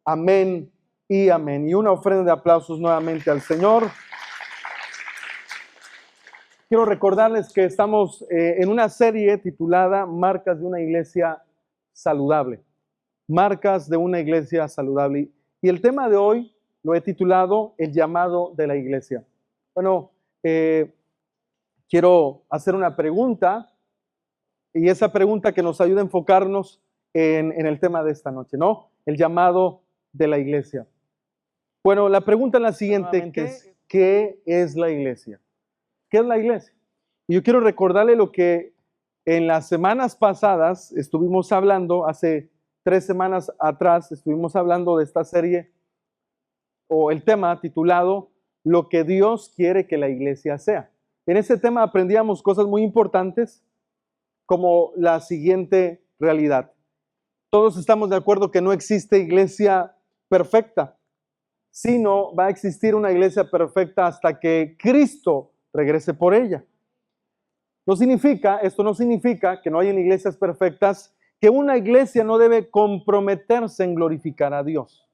Amén y amén. Y una ofrenda de aplausos nuevamente al Señor. Quiero recordarles que estamos en una serie titulada Marcas de una iglesia saludable. Marcas de una iglesia saludable. Y el tema de hoy lo he titulado El llamado de la iglesia. Bueno, quiero hacer una pregunta y esa pregunta que nos ayuda a enfocarnos en el tema de esta noche, ¿no? El llamado de la iglesia. Bueno, la pregunta es la siguiente, ¿qué es la iglesia? ¿Qué es la iglesia? Y yo quiero recordarle lo que en las semanas pasadas estuvimos hablando, hace 3 semanas atrás estuvimos hablando de esta serie o el tema titulado Lo que Dios quiere que la iglesia sea. En ese tema aprendíamos cosas muy importantes como la siguiente realidad. Todos estamos de acuerdo que no existe iglesia perfecta, sino va a existir una iglesia perfecta hasta que Cristo regrese por ella. Esto no significa que no hayan iglesias perfectas, que una iglesia no debe comprometerse en glorificar a Dios.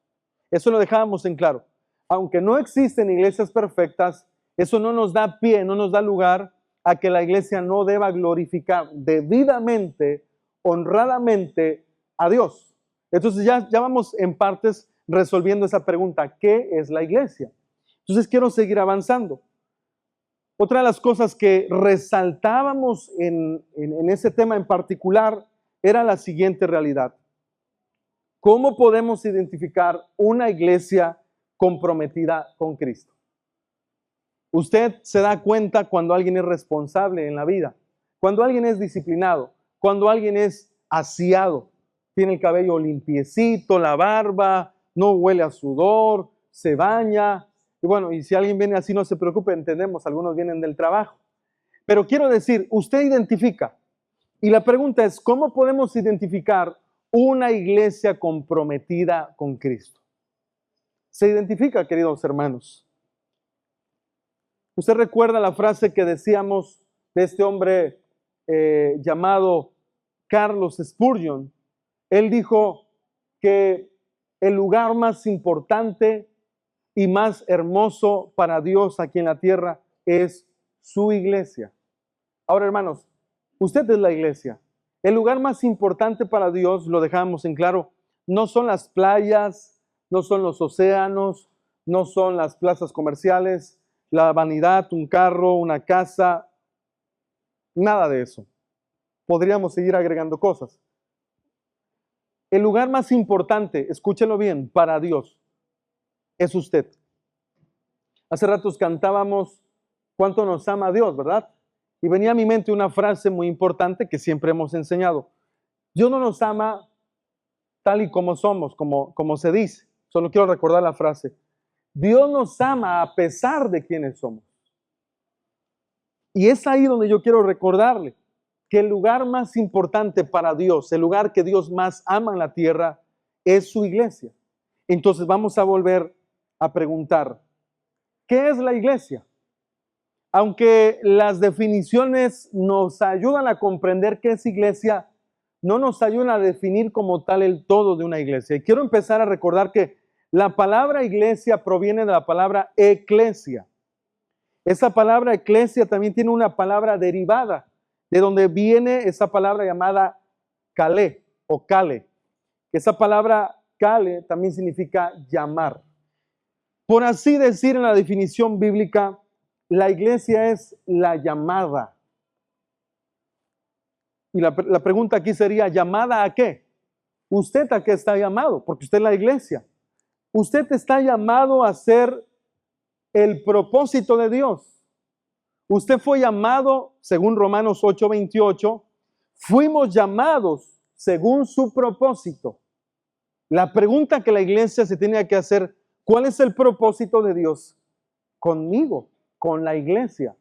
Eso lo dejábamos en claro. Aunque no existen iglesias perfectas, eso no nos da pie, no nos da lugar a que la iglesia no deba glorificar debidamente, honradamente a Dios. Entonces ya vamos en partes resolviendo esa pregunta, ¿qué es la iglesia? Entonces quiero seguir avanzando. Otra de las cosas que resaltábamos en ese tema en particular era la siguiente realidad. ¿Cómo podemos identificar una iglesia comprometida con Cristo? Usted se da cuenta cuando alguien es responsable en la vida, cuando alguien es disciplinado, cuando alguien es aseado, tiene el cabello limpiecito, la barba, no huele a sudor, se baña. Y bueno, y si alguien viene así, no se preocupe, entendemos, algunos vienen del trabajo. Pero quiero decir, usted identifica. Y la pregunta es, ¿cómo podemos identificar una iglesia comprometida con Cristo? Se identifica, queridos hermanos. Usted recuerda la frase que decíamos de este hombre llamado Carlos Spurgeon. Él dijo que el lugar más importante y más hermoso para Dios aquí en la tierra es su iglesia. Ahora, hermanos, usted es la iglesia. El lugar más importante para Dios, lo dejamos en claro, no son las playas, no son los océanos, no son las plazas comerciales, la vanidad, un carro, una casa, nada de eso. Podríamos seguir agregando cosas. El lugar más importante, escúchelo bien, para Dios es usted. Hace ratos cantábamos cuánto nos ama Dios, ¿verdad? Y venía a mi mente una frase muy importante que siempre hemos enseñado. Dios no nos ama tal y como somos, como se dice. Solo quiero recordar la frase. Dios nos ama a pesar de quienes somos. Y es ahí donde yo quiero recordarle que el lugar más importante para Dios, el lugar que Dios más ama en la tierra, es su iglesia. Entonces vamos a volver a preguntar, ¿qué es la iglesia? Aunque las definiciones nos ayudan a comprender qué es iglesia, no nos ayudan a definir como tal el todo de una iglesia. Y quiero empezar a recordar que la palabra iglesia proviene de la palabra eclesia. Esa palabra eclesia también tiene una palabra derivada, de donde viene esa palabra llamada kalé o kale. Esa palabra kale también significa llamar. Por así decir, en la definición bíblica, la iglesia es la llamada. Y la pregunta aquí sería, ¿llamada a qué? ¿Usted a qué está llamado? Porque usted es la iglesia. Usted está llamado a ser el propósito de Dios. Usted fue llamado, según Romanos 8:28, fuimos llamados según su propósito. La pregunta que la iglesia se tiene que hacer, ¿cuál es el propósito de Dios conmigo, con la iglesia?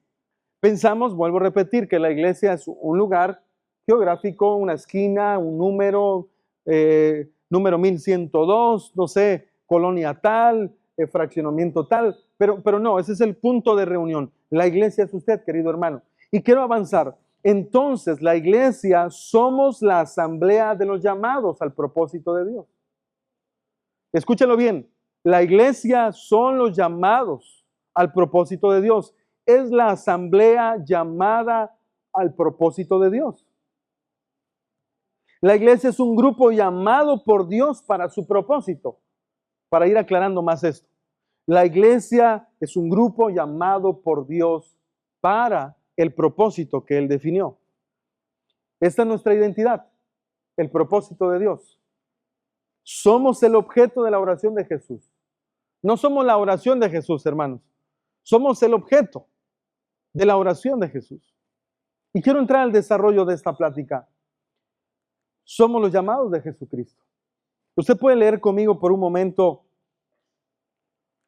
Pensamos, vuelvo a repetir, que la iglesia es un lugar geográfico, una esquina, un número 1102, no sé, colonia tal, fraccionamiento tal, pero no, ese es el punto de reunión. La iglesia es usted, querido hermano. Y quiero avanzar. Entonces, la iglesia somos la asamblea de los llamados al propósito de Dios. Escúchenlo bien. La iglesia son los llamados al propósito de Dios. Es la asamblea llamada al propósito de Dios. La iglesia es un grupo llamado por Dios para su propósito. Para ir aclarando más esto. La iglesia es un grupo llamado por Dios para el propósito que Él definió. Esta es nuestra identidad, el propósito de Dios. Somos el objeto de la oración de Jesús. No somos la oración de Jesús, hermanos. Somos el objeto de la oración de Jesús. Y quiero entrar al desarrollo de esta plática. Somos los llamados de Jesucristo. Usted puede leer conmigo por un momento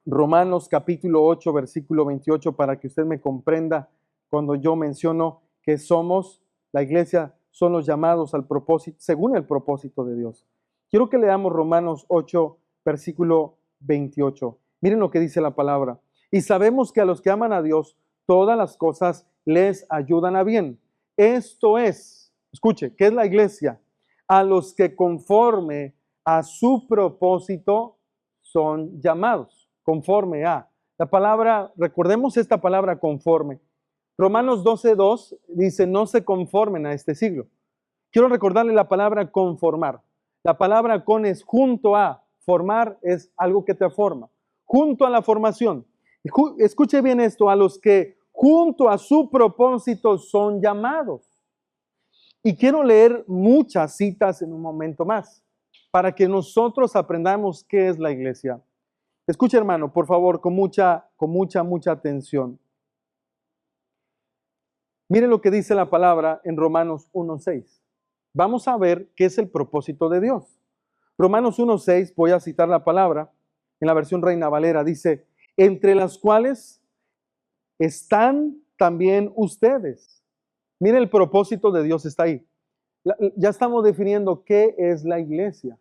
Romanos capítulo 8, versículo 28, para que usted me comprenda cuando yo menciono que somos, la iglesia, son los llamados al propósito, según el propósito de Dios. Quiero que leamos Romanos 8, versículo 28. Miren lo que dice la palabra. Y sabemos que a los que aman a Dios, todas las cosas les ayudan a bien. Esto es, escuche, ¿qué es la iglesia? A los que conforme a su propósito son llamados. Conforme a. La palabra, recordemos esta palabra conforme. Romanos 12:2 dice, no se conformen a este siglo. Quiero recordarle la palabra conformar. La palabra con es junto a. Formar es algo que te forma. Junto a la formación. Escuche bien esto, a los que junto a su propósito son llamados. Y quiero leer muchas citas en un momento más, para que nosotros aprendamos qué es la iglesia. Escuche, hermano, por favor, con mucha atención. Miren lo que dice la palabra en Romanos 1:6. Vamos a ver qué es el propósito de Dios. Romanos 1:6, voy a citar la palabra en la versión Reina Valera, dice, entre las cuales están también ustedes. Miren, el propósito de Dios está ahí. Ya estamos definiendo qué es la iglesia.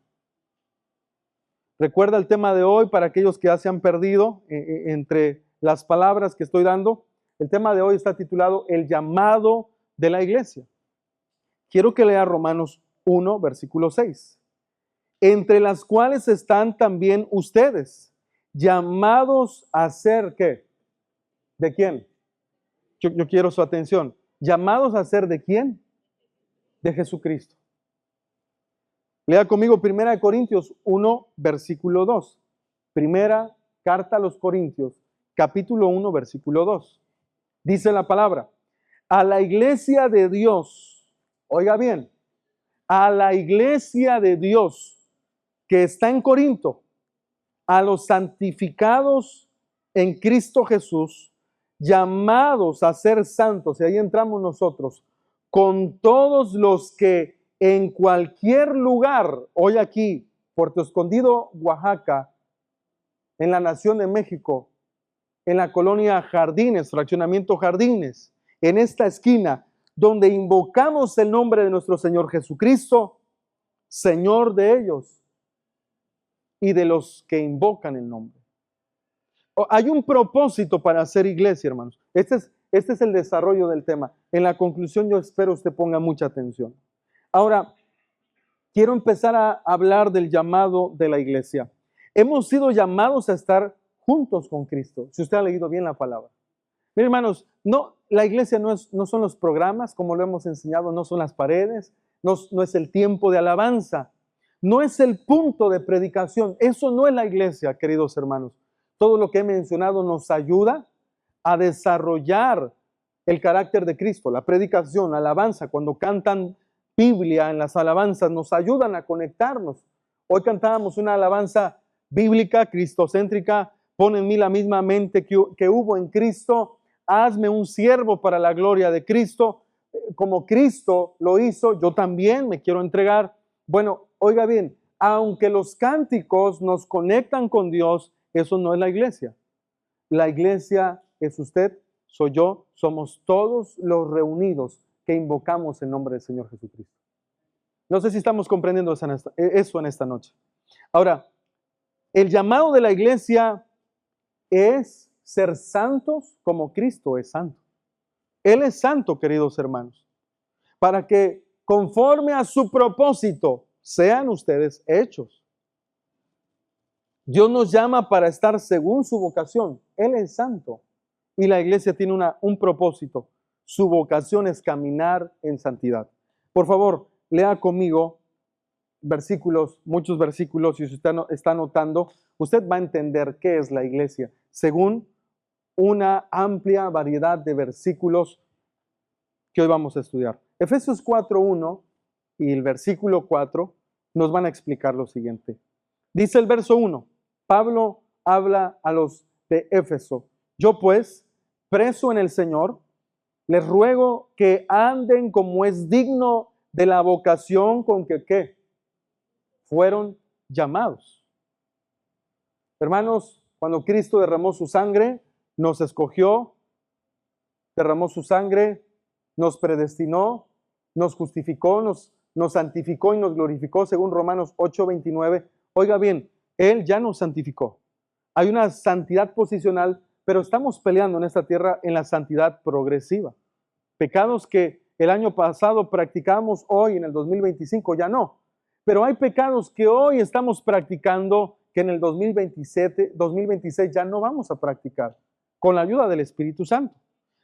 Recuerda el tema de hoy para aquellos que ya se han perdido entre las palabras que estoy dando. El tema de hoy está titulado El llamado de la iglesia. Quiero que lea Romanos 1, versículo 6. Entre las cuales están también ustedes, llamados a ser, ¿qué? ¿De quién? Yo quiero su atención. ¿Llamados a ser de quién? De Jesucristo. Lea conmigo 1 Corintios 1, versículo 2. Primera carta a los Corintios, capítulo 1, versículo 2. Dice la palabra, a la iglesia de Dios, oiga bien, a la iglesia de Dios que está en Corinto, a los santificados en Cristo Jesús, llamados a ser santos, y ahí entramos nosotros, con todos los que en cualquier lugar, hoy aquí, Puerto Escondido, Oaxaca, en la Nación de México, en la colonia Jardines, fraccionamiento Jardines, en esta esquina, donde invocamos el nombre de nuestro Señor Jesucristo, Señor de ellos y de los que invocan el nombre. Hay un propósito para hacer iglesia, hermanos. Este es el desarrollo del tema. En la conclusión yo espero usted ponga mucha atención. Ahora, quiero empezar a hablar del llamado de la iglesia. Hemos sido llamados a estar juntos con Cristo, si usted ha leído bien la palabra. Miren, hermanos, no, la iglesia no son los programas, como lo hemos enseñado, no son las paredes, no es el tiempo de alabanza, no es el punto de predicación. Eso no es la iglesia, queridos hermanos. Todo lo que he mencionado nos ayuda a desarrollar el carácter de Cristo. La predicación, la alabanza, cuando cantan Biblia en las alabanzas, nos ayudan a conectarnos. Hoy cantábamos una alabanza bíblica, cristocéntrica. Pon en mí la misma mente que hubo en Cristo. Hazme un siervo para la gloria de Cristo. Como Cristo lo hizo, yo también me quiero entregar. Bueno, oiga bien, aunque los cánticos nos conectan con Dios, eso no es la iglesia. La iglesia es usted, soy yo, somos todos los reunidos que invocamos el nombre del Señor Jesucristo. No sé si estamos comprendiendo eso en esta noche. Ahora, el llamado de la iglesia es ser santos como Cristo es santo. Él es santo, queridos hermanos, para que conforme a su propósito sean ustedes hechos. Dios nos llama para estar según su vocación. Él es santo. Y la iglesia tiene un propósito. Su vocación es caminar en santidad. Por favor, lea conmigo versículos, muchos versículos, y si usted está anotando, usted va a entender qué es la iglesia, según una amplia variedad de versículos que hoy vamos a estudiar. Efesios 4:1 y el versículo 4 nos van a explicar lo siguiente. Dice el verso 1, Pablo habla a los de Éfeso. Yo pues, preso en el Señor, les ruego que anden como es digno de la vocación con que ¿qué? Fueron llamados. Hermanos, cuando Cristo derramó su sangre, nos escogió, derramó su sangre, nos predestinó, nos justificó, nos santificó y nos glorificó, según Romanos 8:29. Oiga bien, Él ya nos santificó. Hay una santidad posicional, pero estamos peleando en esta tierra en la santidad progresiva. Pecados que el año pasado practicamos, hoy en el 2025 ya no. Pero hay pecados que hoy estamos practicando que en el 2026 ya no vamos a practicar, con la ayuda del Espíritu Santo.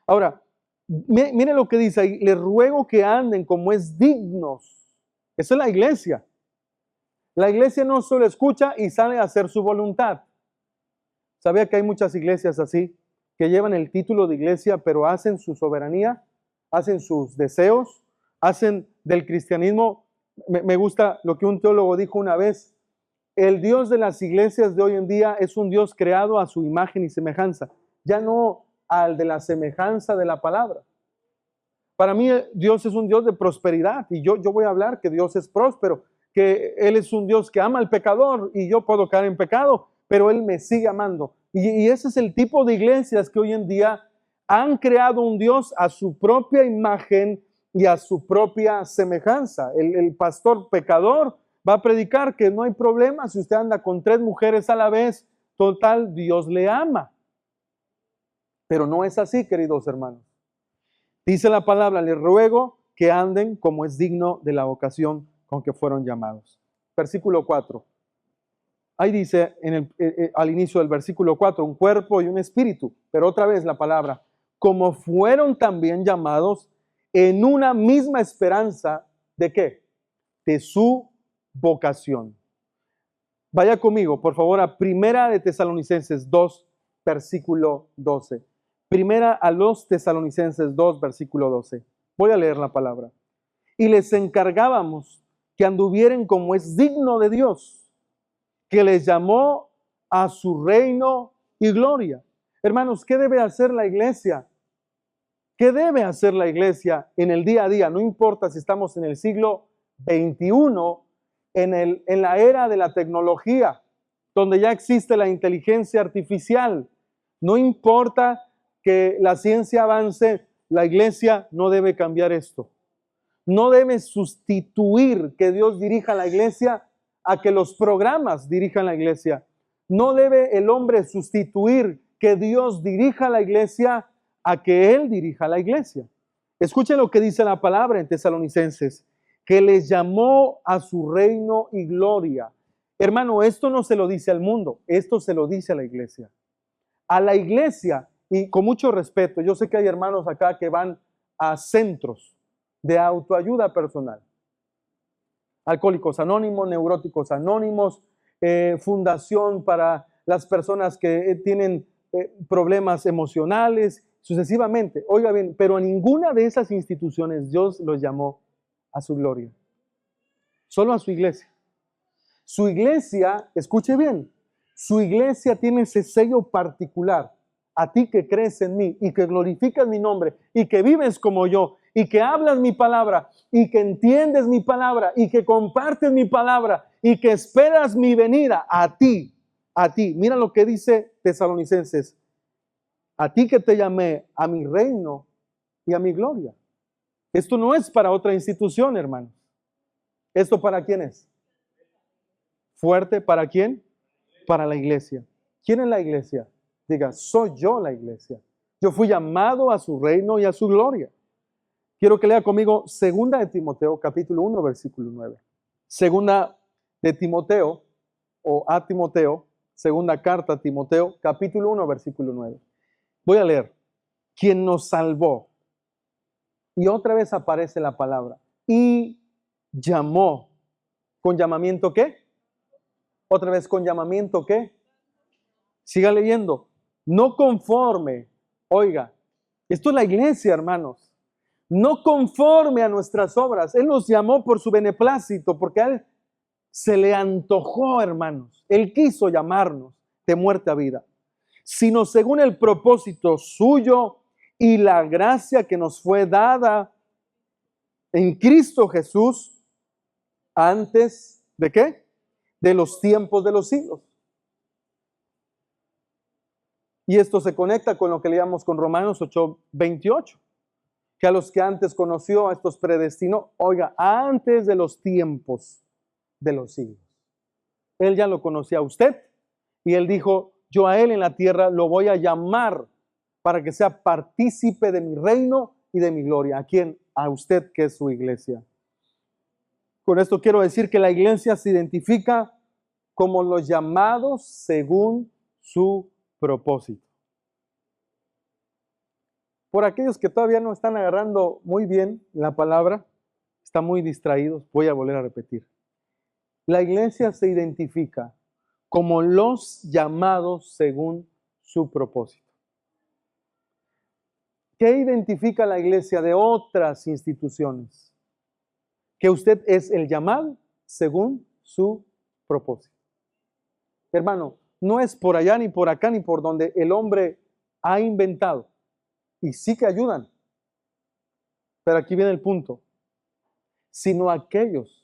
Ahora, mire lo que dice ahí, les ruego que anden como es dignos. Esa es la iglesia. La iglesia no solo escucha y sale a hacer su voluntad. ¿Sabía que hay muchas iglesias así, que llevan el título de iglesia, pero hacen su soberanía, hacen sus deseos, hacen del cristianismo? Me gusta lo que un teólogo dijo una vez, el Dios de las iglesias de hoy en día es un Dios creado a su imagen y semejanza, ya no al de la semejanza de la palabra. Para mí Dios es un Dios de prosperidad y yo voy a hablar que Dios es próspero, que Él es un Dios que ama al pecador y yo puedo caer en pecado, pero Él me sigue amando. Y ese es el tipo de iglesias que hoy en día han creado un Dios a su propia imagen y a su propia semejanza. El pastor pecador va a predicar que no hay problema si usted anda con 3 mujeres a la vez, total, Dios le ama. Pero no es así, queridos hermanos. Dice la palabra, les ruego que anden como es digno de la vocación con que fueron llamados. Versículo 4. Ahí dice al inicio del versículo 4, un cuerpo y un espíritu. Pero otra vez la palabra, como fueron también llamados en una misma esperanza, ¿de qué? De su vocación. Vaya conmigo, por favor, a Primera de Tesalonicenses 2, versículo 12. Primera a los Tesalonicenses 2, versículo 12. Voy a leer la palabra. Y les encargábamos que anduvieren como es digno de Dios, que les llamó a su reino y gloria. Hermanos, ¿qué debe hacer la iglesia? ¿Qué debe hacer la iglesia en el día a día? No importa si estamos en el siglo XXI, en la era de la tecnología, donde ya existe la inteligencia artificial. No importa que la ciencia avance, la iglesia no debe cambiar esto. No debe sustituir que Dios dirija la iglesia a que los programas dirijan la iglesia. No debe el hombre sustituir que Dios dirija la iglesia a que Él dirija la iglesia. Escuchen lo que dice la palabra en Tesalonicenses, que les llamó a su reino y gloria. Hermano, esto no se lo dice al mundo, esto se lo dice a la iglesia. A la iglesia, y con mucho respeto, yo sé que hay hermanos acá que van a centros de autoayuda personal. Alcohólicos Anónimos, Neuróticos Anónimos, fundación para las personas que tienen problemas emocionales, sucesivamente. Oiga bien, pero a ninguna de esas instituciones Dios los llamó a su gloria. Solo a su iglesia. Su iglesia, escuche bien, su iglesia tiene ese sello particular. A ti que crees en mí y que glorificas mi nombre y que vives como yo y que hablas mi palabra y que entiendes mi palabra y que compartes mi palabra y que esperas mi venida, a ti. Mira lo que dice Tesalonicenses. A ti que te llamé a mi reino y a mi gloria. Esto no es para otra institución, hermanos. ¿Esto para quién es? Fuerte, ¿para quién? Para la iglesia. ¿Quién es la iglesia? Diga, soy yo la iglesia. Yo fui llamado a su reino y a su gloria. Quiero que lea conmigo 2 de Timoteo, capítulo 1, versículo 9. 2 de Timoteo, o a Timoteo, Segunda carta a Timoteo, capítulo 1, versículo 9. Voy a leer. Quien nos salvó. Y otra vez aparece la palabra. Y llamó. ¿Con llamamiento qué? Otra vez, ¿con llamamiento qué? Siga leyendo. No conforme. Oiga, esto es la iglesia, hermanos. No conforme a nuestras obras. Él nos llamó por su beneplácito, porque a Él se le antojó, hermanos. Él quiso llamarnos de muerte a vida, sino según el propósito suyo y la gracia que nos fue dada en Cristo Jesús antes ¿de qué? De los tiempos de los siglos. Y esto se conecta con lo que leíamos con Romanos 8:28, que a los que antes conoció, a estos predestinó, oiga, antes de los tiempos de los siglos. Él ya lo conocía a usted y Él dijo, yo a Él en la tierra lo voy a llamar para que sea partícipe de mi reino y de mi gloria. ¿A quién? A usted, que es su iglesia. Con esto quiero decir que la iglesia se identifica como los llamados según su propósito. Por aquellos que todavía no están agarrando muy bien la palabra, están muy distraídos, voy a volver a repetir. La iglesia se identifica como los llamados según su propósito. ¿Qué identifica la iglesia de otras instituciones? Que usted es el llamado según su propósito. Hermano, no es por allá, ni por acá, ni por donde el hombre ha inventado. Y sí que ayudan. Pero aquí viene el punto. Sino aquellos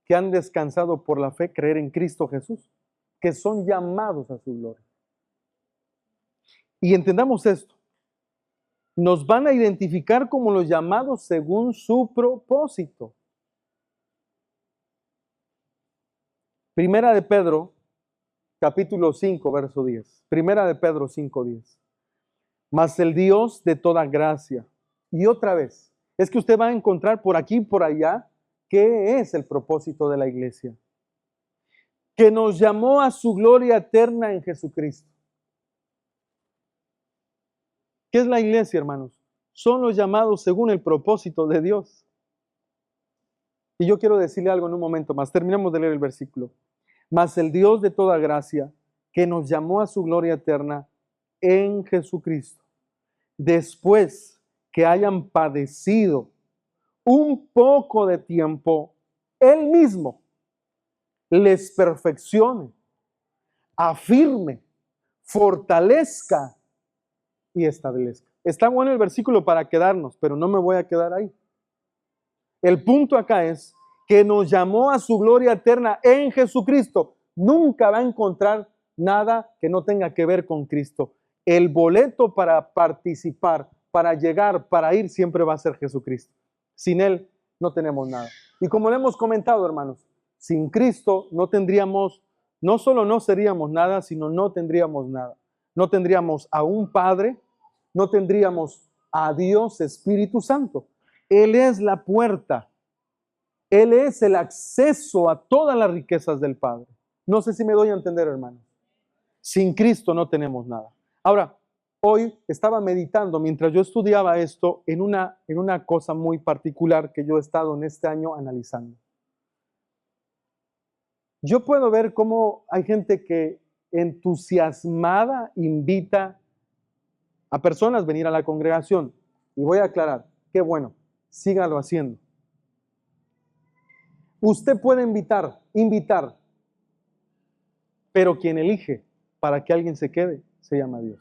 que han descansado por la fe, creer en Cristo Jesús, que son llamados a su gloria. Y entendamos esto. Nos van a identificar como los llamados según su propósito. Primera de Pedro, capítulo 5, verso 10. Primera de Pedro 5:10. Mas el Dios de toda gracia. Y otra vez, es que usted va a encontrar por aquí y por allá qué es el propósito de la iglesia. Que nos llamó a su gloria eterna en Jesucristo. ¿Qué es la iglesia, hermanos? Son los llamados según el propósito de Dios. Y yo quiero decirle algo en un momento más. Terminamos de leer el versículo. Mas el Dios de toda gracia, que nos llamó a su gloria eterna en Jesucristo, después que hayan padecido un poco de tiempo, Él mismo les perfeccione, afirme, fortalezca y establezca. Está bueno el versículo para quedarnos, pero no me voy a quedar ahí. El punto acá es que nos llamó a su gloria eterna en Jesucristo. Nunca va a encontrar nada que no tenga que ver con Cristo. El boleto para participar, para llegar, para ir, siempre va a ser Jesucristo. Sin Él no tenemos nada. Y como le hemos comentado, hermanos, sin Cristo no tendríamos, no solo no seríamos nada, sino no tendríamos nada. No tendríamos a un Padre, no tendríamos a Dios Espíritu Santo. Él es la puerta. Él es el acceso a todas las riquezas del Padre. No sé si me doy a entender, hermanos. Sin Cristo no tenemos nada. Ahora, hoy estaba meditando mientras yo estudiaba esto en una cosa muy particular que yo he estado en este año analizando. Yo puedo ver cómo hay gente que entusiasmada invita a personas a venir a la congregación. Y voy a aclarar, qué bueno, sígalo haciendo. Usted puede invitar, pero quien elige para que alguien se quede se llama Dios.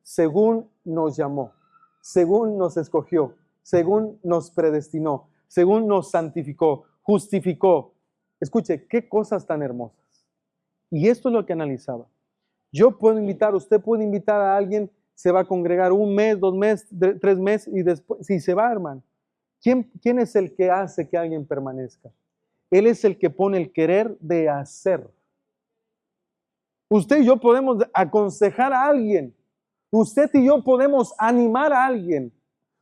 Según nos llamó, según nos escogió, según nos predestinó, según nos santificó, justificó. Escuche, qué cosas tan hermosas. Y esto es lo que analizaba. Yo puedo invitar, usted puede invitar a alguien, se va a congregar 1 mes, 2 meses, 3 meses y después, si se va, hermano. ¿Quién es el que hace que alguien permanezca? Él es el que pone el querer de hacer. Usted y yo podemos aconsejar a alguien. Usted y yo podemos animar a alguien.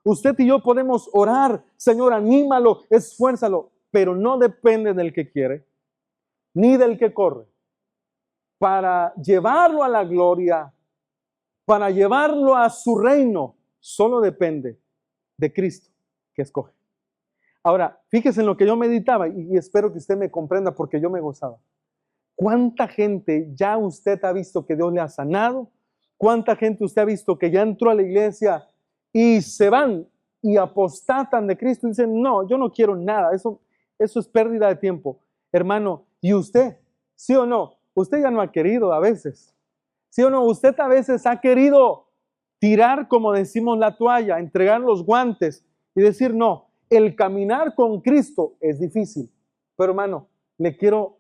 Usted y yo podemos orar. Señor, anímalo, esfuérzalo. Pero no depende del que quiere, ni del que corre. para llevarlo a la gloria, para llevarlo a su reino, solo depende de Cristo que escoge. Ahora, fíjese en lo que yo meditaba y espero que usted me comprenda porque yo me gozaba. ¿Cuánta gente ya usted ha visto que Dios le ha sanado? ¿Cuánta gente usted ha visto que ya entró a la iglesia y se van y apostatan de Cristo y dicen, no, yo no quiero nada, eso es pérdida de tiempo? Hermano, ¿y usted? ¿Sí o no? Usted ya no ha querido a veces. ¿Sí o no? Usted a veces ha querido tirar, como decimos, la toalla, entregar los guantes y decir, no, el caminar con Cristo es difícil. Pero hermano, le quiero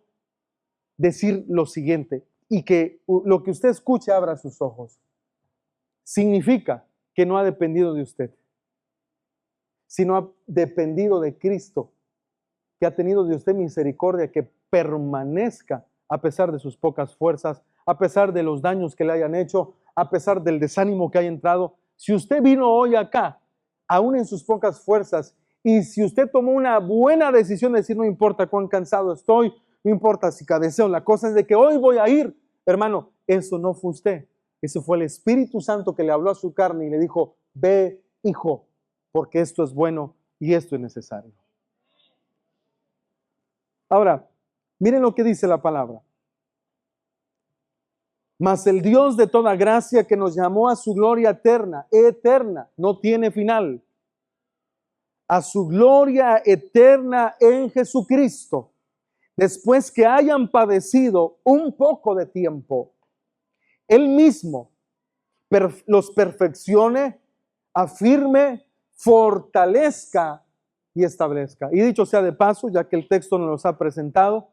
decir lo siguiente y que lo que usted escuche abra sus ojos. Significa que no ha dependido de usted, sino ha dependido de Cristo, que ha tenido de usted misericordia, que permanezca a pesar de sus pocas fuerzas, a pesar de los daños que le hayan hecho, a pesar del desánimo que haya entrado. Si usted vino hoy acá, aún en sus pocas fuerzas, y si usted tomó una buena decisión de decir, no importa cuán cansado estoy, no importa si cabeceo, la cosa es de que hoy voy a ir, hermano, eso no fue usted. Ese fue el Espíritu Santo que le habló a su carne y le dijo, ve, hijo, porque esto es bueno y esto es necesario. Ahora, miren lo que dice la palabra. Mas el Dios de toda gracia que nos llamó a su gloria eterna, no tiene final, a su gloria eterna en Jesucristo, después que hayan padecido un poco de tiempo, Él mismo los perfeccione, afirme, fortalezca y establezca. Y dicho sea de paso, ya que el texto nos los ha presentado,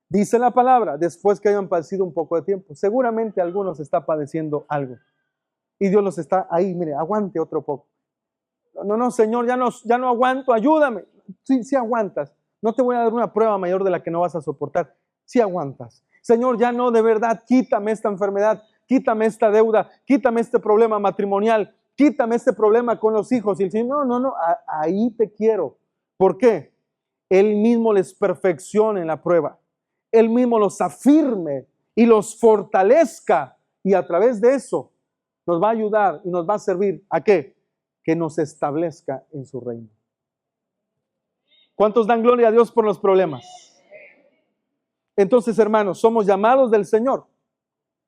dice la palabra, después que hayan padecido un poco de tiempo. Seguramente algunos está padeciendo algo. Y Dios los está ahí, mire, aguante otro poco. No, Señor, ya no aguanto, ayúdame. Sí aguantas. No te voy a dar una prueba mayor de la que no vas a soportar. Sí aguantas. Señor, ya no, de verdad, quítame esta enfermedad, quítame esta deuda, quítame este problema matrimonial, quítame este problema con los hijos. Y el Señor, no, ahí te quiero. ¿Por qué? Él mismo les perfeccione en la prueba. Él mismo los afirme y los fortalezca. Y a través de eso nos va a ayudar y nos va a servir. ¿A qué? Que nos establezca en su reino. ¿Cuántos dan gloria a Dios por los problemas? Entonces, hermanos, somos llamados del Señor.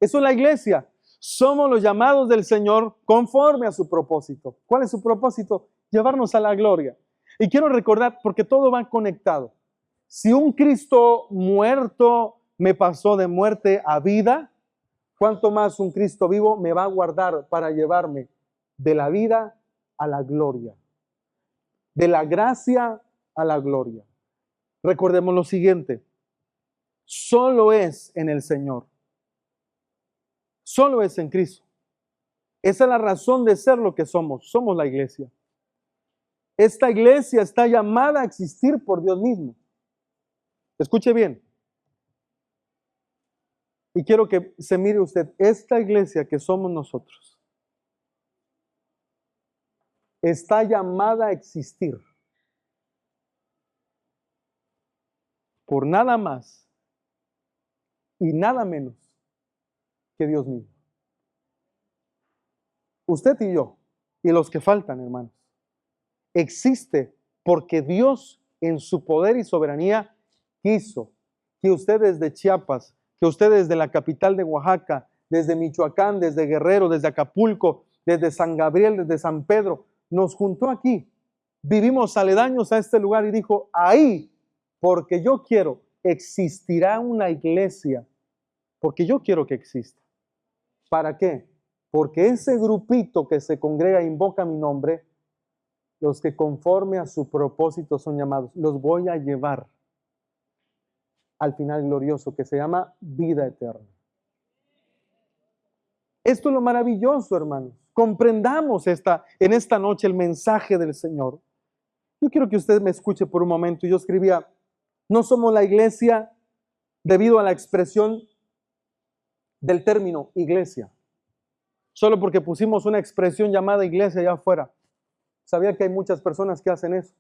Eso es la iglesia. Somos los llamados del Señor conforme a su propósito. ¿Cuál es su propósito? Llevarnos a la gloria. Y quiero recordar, porque todo va conectado. Si un Cristo muerto me pasó de muerte a vida, ¿cuánto más un Cristo vivo me va a guardar para llevarme de la vida a la gloria? De la gracia a la gloria. Recordemos lo siguiente. Solo es en el Señor. Solo es en Cristo. Esa es la razón de ser lo que somos. Somos la iglesia. Esta iglesia está llamada a existir por Dios mismo. Escuche bien. Y quiero que se mire usted. Esta iglesia que somos nosotros está llamada a existir por nada más y nada menos que Dios mismo. Usted y yo, y los que faltan, hermanos, existe porque Dios en su poder y soberanía quiso que usted desde Chiapas, que usted desde la capital de Oaxaca, desde Michoacán, desde Guerrero, desde Acapulco, desde San Gabriel, desde San Pedro, nos juntó aquí. Vivimos aledaños a este lugar y dijo, ahí, porque yo quiero, existirá una iglesia, porque yo quiero que exista. ¿Para qué? Porque ese grupito que se congrega e invoca mi nombre, los que conforme a su propósito son llamados, los voy a llevar al final glorioso que se llama vida eterna. Esto es lo maravilloso, hermanos. Comprendamos en esta noche el mensaje del Señor. Yo quiero que usted me escuche por un momento. Yo escribía, no somos la iglesia debido a la expresión del término iglesia. Solo porque pusimos una expresión llamada iglesia allá afuera. Sabía que hay muchas personas que hacen eso.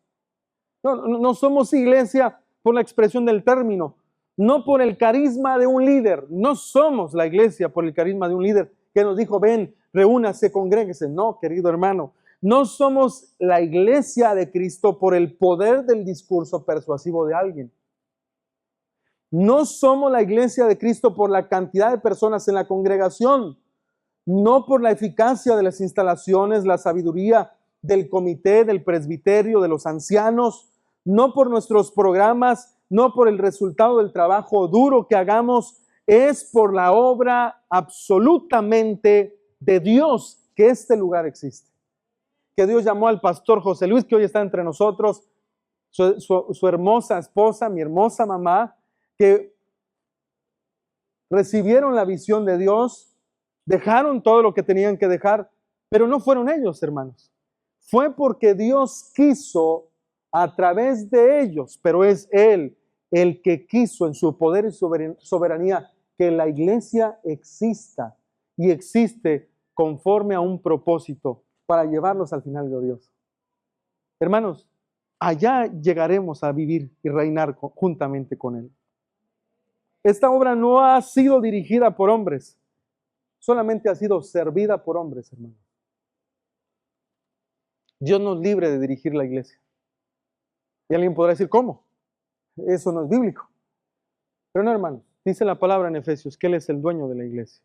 No somos iglesia por la expresión del término. no por el carisma de un líder. No somos la iglesia por el carisma de un líder que nos dijo, ven, reúnase, congréguese. No, querido hermano, no somos la iglesia de Cristo por el poder del discurso persuasivo de alguien. No somos la iglesia de Cristo por la cantidad de personas en la congregación, no por la eficacia de las instalaciones, la sabiduría del comité, del presbiterio, de los ancianos, no por nuestros programas, no por el resultado del trabajo duro que hagamos, es por la obra absolutamente de Dios que este lugar existe. Que Dios llamó al pastor José Luis, que hoy está entre nosotros, su hermosa esposa, mi hermosa mamá, que recibieron la visión de Dios, dejaron todo lo que tenían que dejar, pero no fueron ellos, hermanos. Fue porque Dios quiso a través de ellos, pero es Él el que quiso en su poder y soberanía que la iglesia exista y existe conforme a un propósito para llevarlos al final glorioso. Hermanos, allá llegaremos a vivir y reinar juntamente con Él. Esta obra no ha sido dirigida por hombres, solamente ha sido servida por hombres, hermanos. Dios nos libre de dirigir la iglesia. Y alguien podrá decir, ¿cómo? Eso no es bíblico. Pero no, hermanos, dice la palabra en Efesios que Él es el dueño de la iglesia.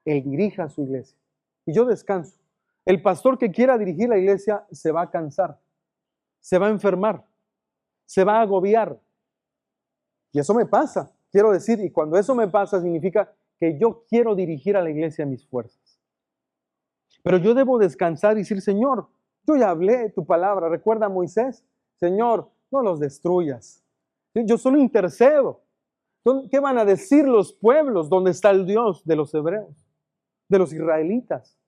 Él dirige a su iglesia. Y yo descanso. El pastor que quiera dirigir la iglesia se va a cansar, se va a enfermar, se va a agobiar. Y eso me pasa, quiero decir, y cuando eso me pasa significa que yo quiero dirigir a la iglesia a mis fuerzas. Pero yo debo descansar y decir, Señor, yo ya hablé tu palabra. Recuerda a Moisés, Señor, no los destruyas. Yo solo intercedo. ¿Qué van a decir los pueblos? ¿Dónde está el Dios de los hebreos, de los israelitas?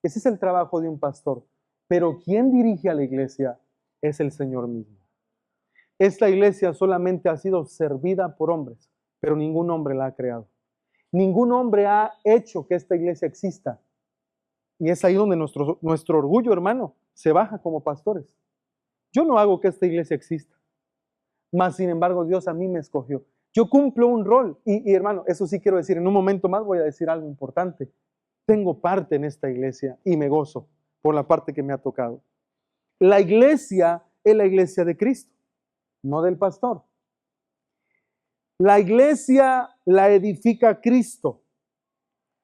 Ese es el trabajo de un pastor. Pero quien dirige a la iglesia es el Señor mismo. Esta iglesia solamente ha sido servida por hombres, pero ningún hombre la ha creado. Ningún hombre ha hecho que esta iglesia exista. Y es ahí donde nuestro orgullo, hermano, se baja como pastores. Yo no hago que esta iglesia exista. Mas, sin embargo, Dios a mí me escogió. Yo cumplo un rol. Y hermano, eso sí quiero decir, en un momento más voy a decir algo importante. Tengo parte en esta iglesia y me gozo por la parte que me ha tocado. La iglesia es la iglesia de Cristo, no del pastor. La iglesia la edifica Cristo,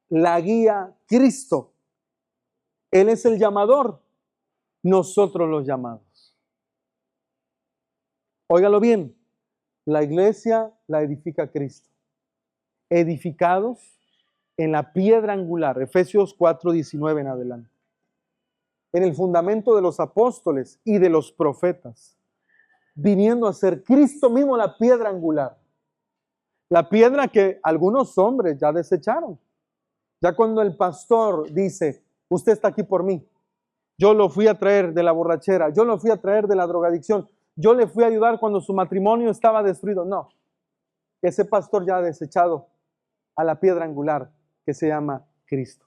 la guía Cristo. Él es el llamador, nosotros los llamados. Óigalo bien, la iglesia la edifica Cristo. Edificados en la piedra angular, Efesios 4:19 en adelante. En el fundamento de los apóstoles y de los profetas, viniendo a ser Cristo mismo la piedra angular. La piedra que algunos hombres ya desecharon. Ya cuando el pastor dice, usted está aquí por mí. Yo lo fui a traer de la borrachera, yo lo fui a traer de la drogadicción, yo le fui a ayudar cuando su matrimonio estaba destruido. No, ese pastor ya ha desechado a la piedra angular que se llama Cristo.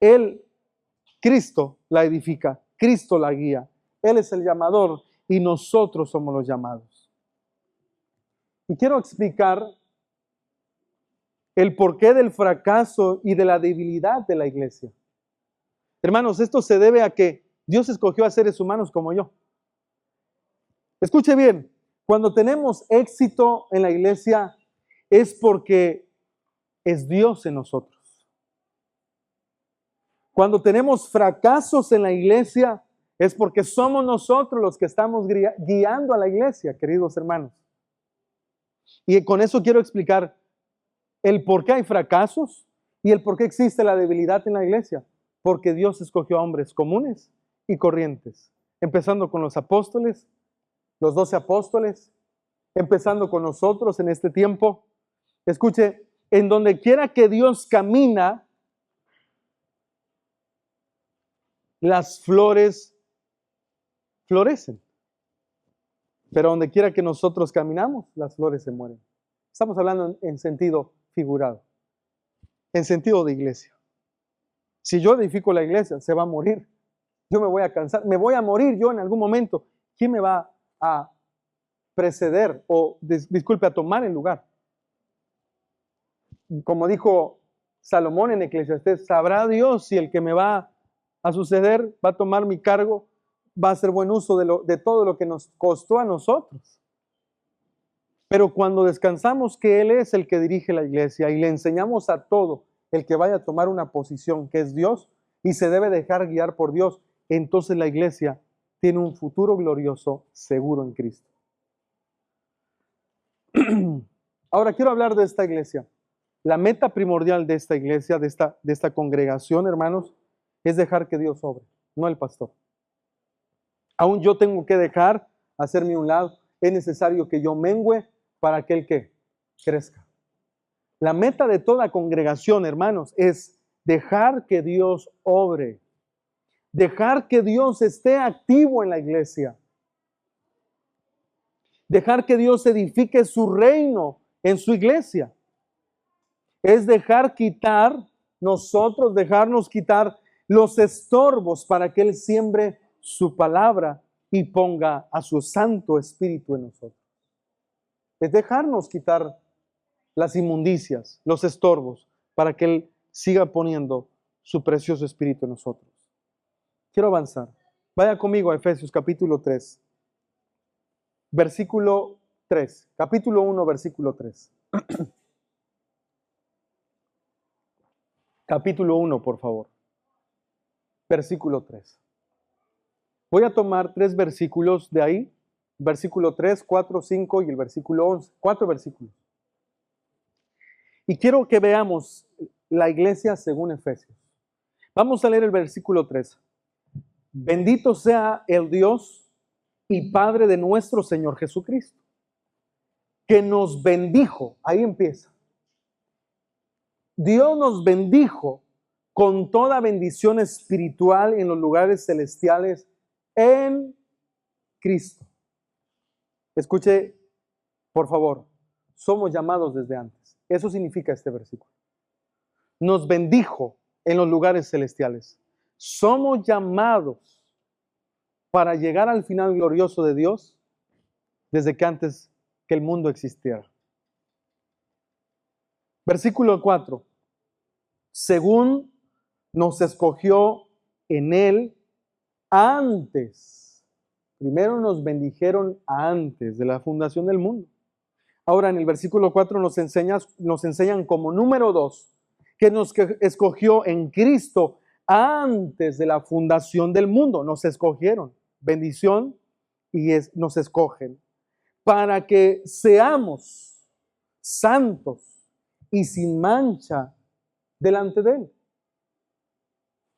Él, Cristo la edifica, Cristo la guía. Él es el llamador y nosotros somos los llamados. Y quiero explicar el porqué del fracaso y de la debilidad de la iglesia. Hermanos, esto se debe a que Dios escogió a seres humanos como yo. Escuche bien, cuando tenemos éxito en la iglesia es porque es Dios en nosotros. Cuando tenemos fracasos en la iglesia es porque somos nosotros los que estamos guiando a la iglesia, queridos hermanos. Y con eso quiero explicar el por qué hay fracasos y el por qué existe la debilidad en la iglesia. Porque Dios escogió a hombres comunes y corrientes, empezando con los apóstoles, los 12 apóstoles, empezando con nosotros en este tiempo. Escuche, en donde quiera que Dios camina, las flores florecen. Pero donde quiera que nosotros caminamos, las flores se mueren. Estamos hablando en sentido figurado, en sentido de iglesia. Si yo edifico la iglesia, se va a morir. Yo me voy a cansar, me voy a morir yo en algún momento. ¿Quién me va a preceder o, disculpe, a tomar el lugar. Como dijo Salomón en Eclesiastés, sabrá Dios si el que me va a suceder va a tomar mi cargo, va a hacer buen uso de todo lo que nos costó a nosotros. Pero cuando descansamos que Él es el que dirige la iglesia y le enseñamos a todo el que vaya a tomar una posición que es Dios y se debe dejar guiar por Dios, entonces la iglesia tiene un futuro glorioso seguro en Cristo. Ahora quiero hablar de esta iglesia. La meta primordial de esta iglesia, de esta congregación, hermanos, es dejar que Dios obre, no el pastor. Aún yo tengo que dejar, hacerme un lado. Es necesario que yo mengüe para aquel que crezca. La meta de toda congregación, hermanos, es dejar que Dios obre. Dejar que Dios esté activo en la iglesia. Dejar que Dios edifique su reino en su iglesia. Es dejarnos quitar los estorbos para que Él siembre su palabra y ponga a su Santo Espíritu en nosotros. Es dejarnos quitar las inmundicias, los estorbos, para que Él siga poniendo su precioso Espíritu en nosotros. Quiero avanzar. Vaya conmigo a Efesios capítulo 3, versículo 3. Capítulo 1, versículo 3. Capítulo 1, por favor. Versículo 3. Voy a tomar 3 versículos de ahí. Versículo 3, 4, 5 y el versículo 11. 4 versículos. Y quiero que veamos la iglesia según Efesios. Vamos a leer el versículo 3. Bendito sea el Dios y Padre de nuestro Señor Jesucristo, que nos bendijo. Ahí empieza. Dios nos bendijo con toda bendición espiritual en los lugares celestiales en Cristo. Escuche, por favor, somos llamados desde antes. Eso significa este versículo. Nos bendijo en los lugares celestiales. Somos llamados para llegar al final glorioso de Dios desde que antes que el mundo existiera. Versículo 4. Según nos escogió en Él antes. Primero nos bendijeron antes de la fundación del mundo. Ahora en el versículo 4 nos enseñan como número 2 que nos escogió en Cristo antes de la fundación del mundo. Nos escogieron. Bendición y nos escogen para que seamos santos y sin mancha delante de Él.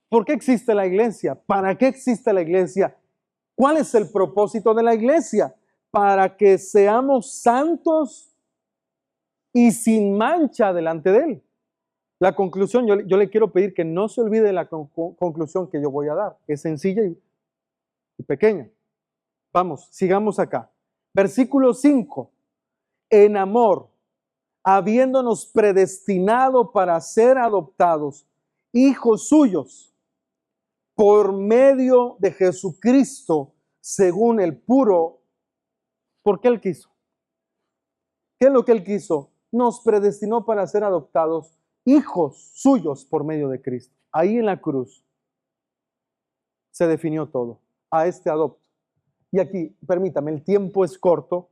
¿Por qué existe la iglesia? ¿Para qué existe la iglesia? ¿Cuál es el propósito de la iglesia? Para que seamos santos y sin mancha delante de Él. La conclusión, yo le quiero pedir que no se olvide de la conclusión que yo voy a dar. Es sencilla y pequeña. Vamos, sigamos acá. Versículo 5. En amor, habiéndonos predestinado para ser adoptados, hijos suyos, por medio de Jesucristo, según el puro, porque Él quiso. ¿Qué es lo que Él quiso? Nos predestinó para ser adoptados, hijos suyos por medio de Cristo. Ahí en la cruz se definió todo. A este adopto. Y aquí, permítame, el tiempo es corto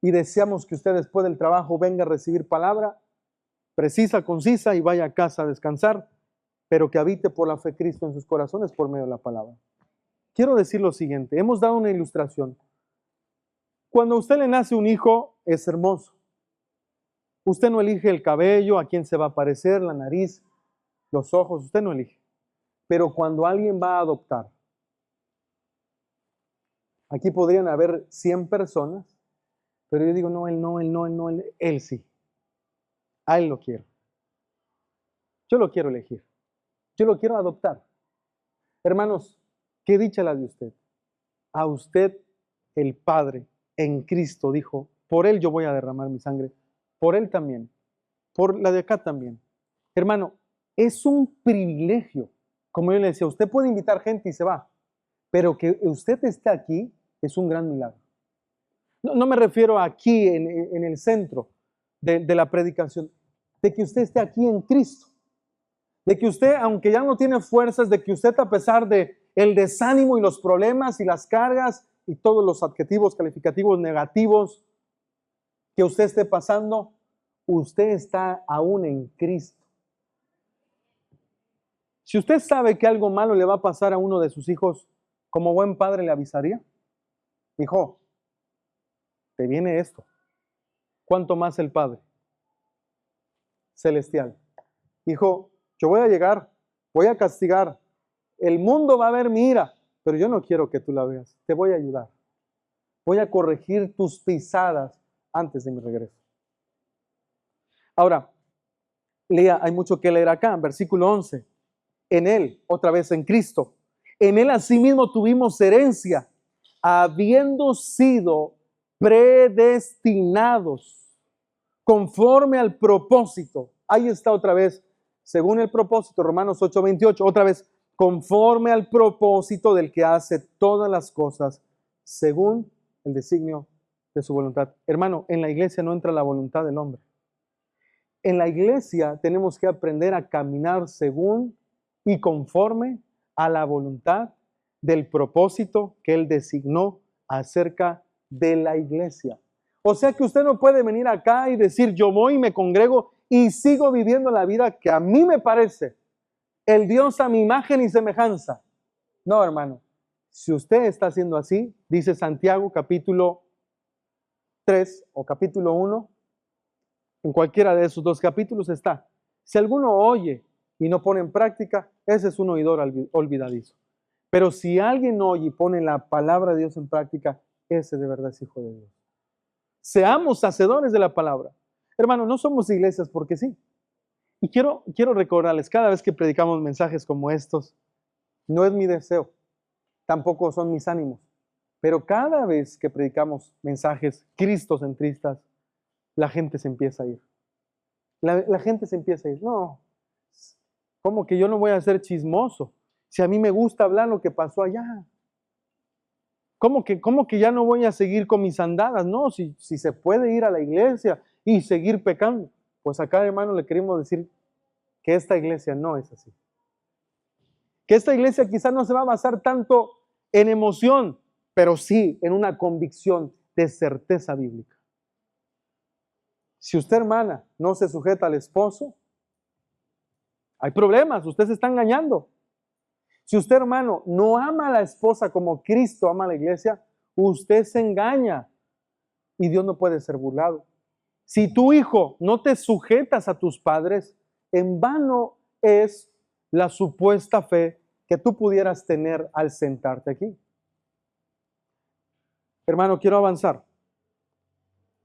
y deseamos que usted después del trabajo venga a recibir palabra precisa, concisa y vaya a casa a descansar, pero que habite por la fe Cristo en sus corazones por medio de la palabra. Quiero decir lo siguiente, hemos dado una ilustración. Cuando a usted le nace un hijo, es hermoso. Usted no elige el cabello, a quién se va a parecer, la nariz, los ojos, usted no elige. Pero cuando alguien va a adoptar, aquí podrían haber 100 personas, pero yo digo, no, él sí. A él lo quiero. Yo lo quiero elegir. Yo lo quiero adoptar. Hermanos, qué dicha la de usted. A usted el Padre en Cristo dijo, por Él yo voy a derramar mi sangre. Por Él también. Por la de acá también. Hermano, es un privilegio. Como yo le decía, usted puede invitar gente y se va. Pero que usted esté aquí es un gran milagro. No me refiero aquí en el centro de la predicación, de que usted esté aquí en Cristo, de que usted, aunque ya no tiene fuerzas, de que usted, a pesar de el desánimo y los problemas y las cargas y todos los adjetivos calificativos negativos que usted esté pasando, usted está aún en Cristo. Si usted sabe que algo malo le va a pasar a uno de sus hijos, como buen padre le avisaría: hijo, te viene esto. ¿Cuánto más el Padre celestial? Hijo, yo voy a llegar, voy a castigar. El mundo va a ver mi ira, pero yo no quiero que tú la veas. Te voy a ayudar. Voy a corregir tus pisadas antes de mi regreso. Ahora, lea, hay mucho que leer acá, versículo 11. En Él, otra vez en Cristo, en Él asimismo tuvimos herencia, habiendo sido predestinados conforme al propósito. Ahí está otra vez, según el propósito, Romanos 8:28, otra vez, conforme al propósito del que hace todas las cosas, según el designio de su voluntad. Hermano, en la iglesia no entra la voluntad del hombre. En la iglesia tenemos que aprender a caminar según y conforme a la voluntad del propósito que Él designó acerca de la iglesia. O sea que usted no puede venir acá y decir: yo voy y me congrego y sigo viviendo la vida que a mí me parece, el Dios a mi imagen y semejanza. No, hermano. Si usted está haciendo así, dice Santiago capítulo 3 o capítulo 1, en cualquiera de esos dos capítulos está: si alguno oye y no pone en práctica, ese es un oidor olvidadizo. Pero si alguien oye y pone la palabra de Dios en práctica, ese de verdad es hijo de Dios. Seamos hacedores de la palabra. Hermano, no somos iglesias porque sí. Y quiero recordarles, cada vez que predicamos mensajes como estos, no es mi deseo, tampoco son mis ánimos, pero cada vez que predicamos mensajes cristocentristas, la gente se empieza a ir. La gente se empieza a ir. No, ¿cómo que yo no voy a ser chismoso? Si a mí me gusta hablar lo que pasó allá. ¿Cómo que ya no voy a seguir con mis andadas? No, si se puede ir a la iglesia y seguir pecando. Pues acá, hermano, le queremos decir que esta iglesia no es así. Que esta iglesia quizás no se va a basar tanto en emoción, pero sí en una convicción de certeza bíblica. Si usted, hermana, no se sujeta al esposo, hay problemas, usted se está engañando. Si usted, hermano, no ama a la esposa como Cristo ama a la iglesia, usted se engaña y Dios no puede ser burlado. Si tu hijo no te sujetas a tus padres, en vano es la supuesta fe que tú pudieras tener al sentarte aquí. Hermano, quiero avanzar.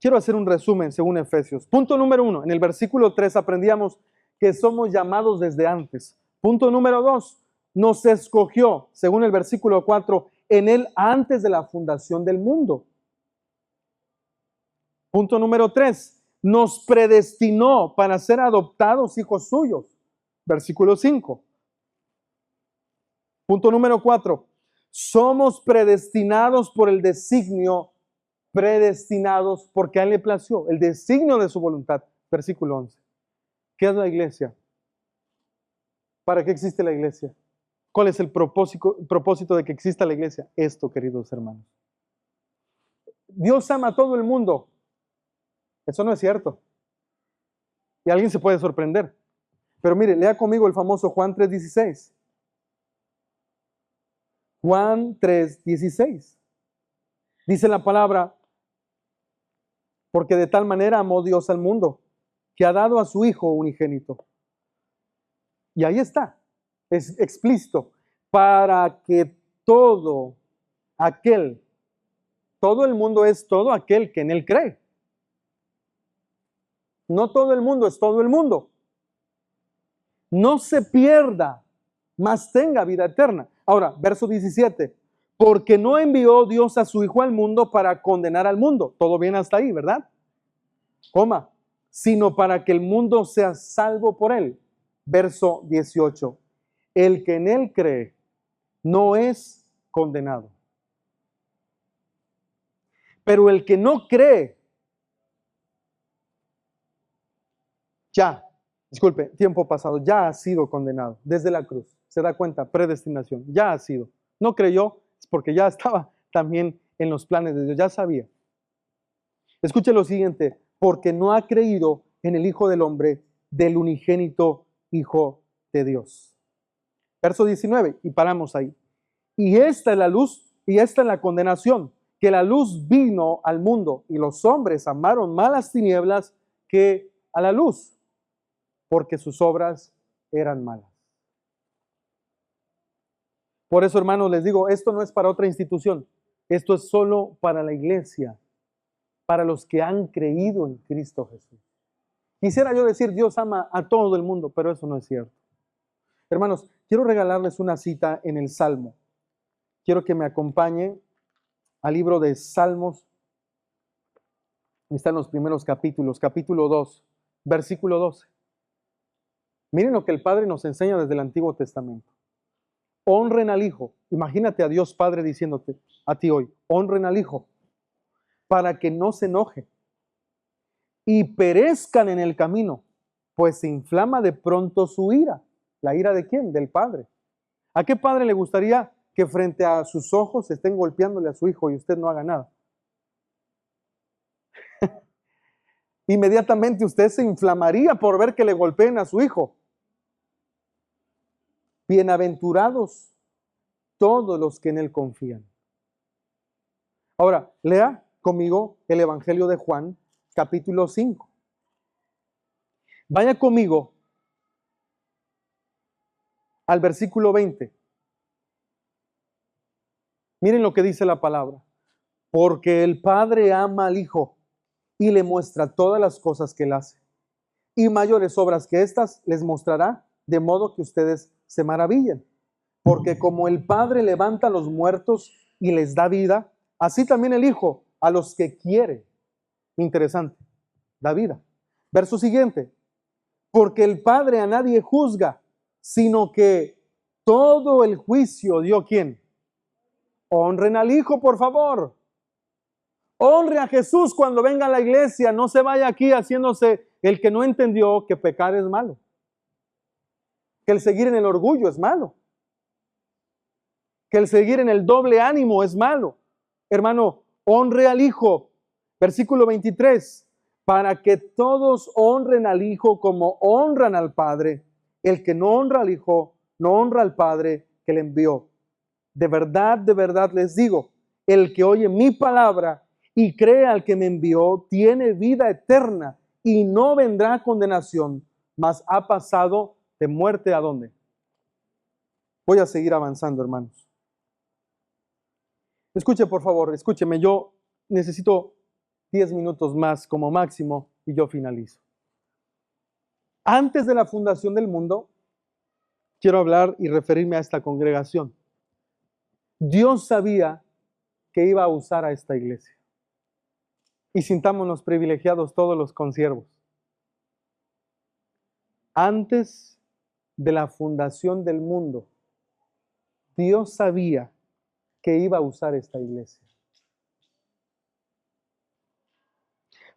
Quiero hacer un resumen según Efesios. Punto número 1, en el versículo 3 aprendíamos que somos llamados desde antes. Punto número 2, nos escogió, según el versículo 4, en Él antes de la fundación del mundo. Punto número 3, nos predestinó para ser adoptados hijos suyos. Versículo 5. Punto número 4, somos predestinados por el designio, predestinados porque a Él le plació, el designio de su voluntad. Versículo 11. ¿Qué es la iglesia? ¿Para qué existe la iglesia? ¿Cuál es el propósito de que exista la iglesia? Esto, queridos hermanos. Dios ama a todo el mundo. Eso no es cierto. Y alguien se puede sorprender. Pero mire, lea conmigo el famoso Juan 3:16. Juan 3:16. Dice la palabra: porque de tal manera amó Dios al mundo, que ha dado a su Hijo unigénito. Y ahí está, es explícito, para que todo el mundo es todo aquel que en Él cree. No todo el mundo es todo el mundo. No se pierda, mas tenga vida eterna. Ahora, verso 17. Porque no envió Dios a su Hijo al mundo para condenar al mundo. Todo bien hasta ahí, ¿verdad? Coma. Sino para que el mundo sea salvo por Él. Verso 18. El que en Él cree no es condenado. Pero el que no cree, tiempo pasado, ya ha sido condenado desde la cruz. Se da cuenta, predestinación, ya ha sido. No creyó, es porque ya estaba también en los planes de Dios, ya sabía. Escuche lo siguiente, porque no ha creído en el Hijo del Hombre, del unigénito Hijo de Dios. Verso 19, y paramos ahí. Y esta es la luz, y esta es la condenación, que la luz vino al mundo, y los hombres amaron más las tinieblas que a la luz, porque sus obras eran malas. Por eso, hermanos, les digo, esto no es para otra institución, esto es solo para la iglesia, para los que han creído en Cristo Jesús. Quisiera yo decir, Dios ama a todo el mundo, pero eso no es cierto. Hermanos, quiero regalarles una cita en el Salmo. Quiero que me acompañe al libro de Salmos. Están los primeros capítulos, capítulo 2, versículo 12. Miren lo que el Padre nos enseña desde el Antiguo Testamento. Honren al Hijo. Imagínate a Dios Padre diciéndote a ti hoy, honren al Hijo, para que no se enoje y perezcan en el camino, pues se inflama de pronto su ira. ¿La ira de quién? Del Padre. ¿A qué padre le gustaría que frente a sus ojos estén golpeándole a su hijo y usted no haga nada? Inmediatamente usted se inflamaría por ver que le golpeen a su hijo. Bienaventurados todos los que en él confían. Ahora, lea conmigo el Evangelio de Juan, capítulo 5. Vaya conmigo al versículo 20. Miren lo que dice la palabra. Porque el Padre ama al Hijo y le muestra todas las cosas que él hace. Y mayores obras que estas les mostrará, de modo que ustedes se maravillen. Porque como el Padre levanta a los muertos y les da vida, así también el Hijo a los que quiere. Interesante, da vida. Verso siguiente. Porque el Padre a nadie juzga, sino que todo el juicio dio ¿quién? Honren al Hijo, por favor. Honre a Jesús cuando venga a la iglesia. No se vaya aquí haciéndose el que no entendió que pecar es malo. Que el seguir en el orgullo es malo. Que el seguir en el doble ánimo es malo. Hermano, honre al Hijo. Versículo 23. Para que todos honren al Hijo como honran al Padre. El que no honra al Hijo, no honra al Padre que le envió. De verdad les digo, el que oye mi palabra y cree al que me envió, tiene vida eterna y no vendrá a condenación, mas ha pasado de muerte ¿a dónde? Voy a seguir avanzando, hermanos. Escuche, por favor, escúcheme, yo necesito 10 minutos más como máximo y yo finalizo. Antes de la fundación del mundo, quiero hablar y referirme a esta congregación. Dios sabía que iba a usar a esta iglesia. Y sintámonos privilegiados todos los consiervos. Antes de la fundación del mundo, Dios sabía que iba a usar esta iglesia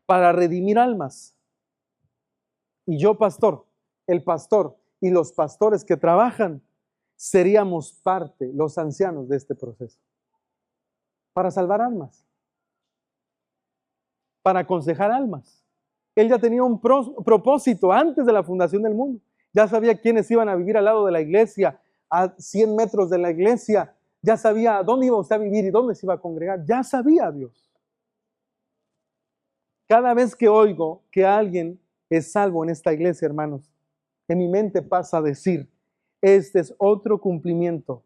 para redimir almas. Y yo, pastor, el pastor y los pastores que trabajan, seríamos parte, los ancianos de este proceso, para salvar almas, para aconsejar almas. Él ya tenía un propósito antes de la fundación del mundo. Ya sabía quiénes iban a vivir al lado de la iglesia, a 100 metros de la iglesia. Ya sabía dónde iba usted a vivir y dónde se iba a congregar. Ya sabía Dios. Cada vez que oigo que alguien es salvo en esta iglesia, hermanos, en mi mente pasa a decir, este es otro cumplimiento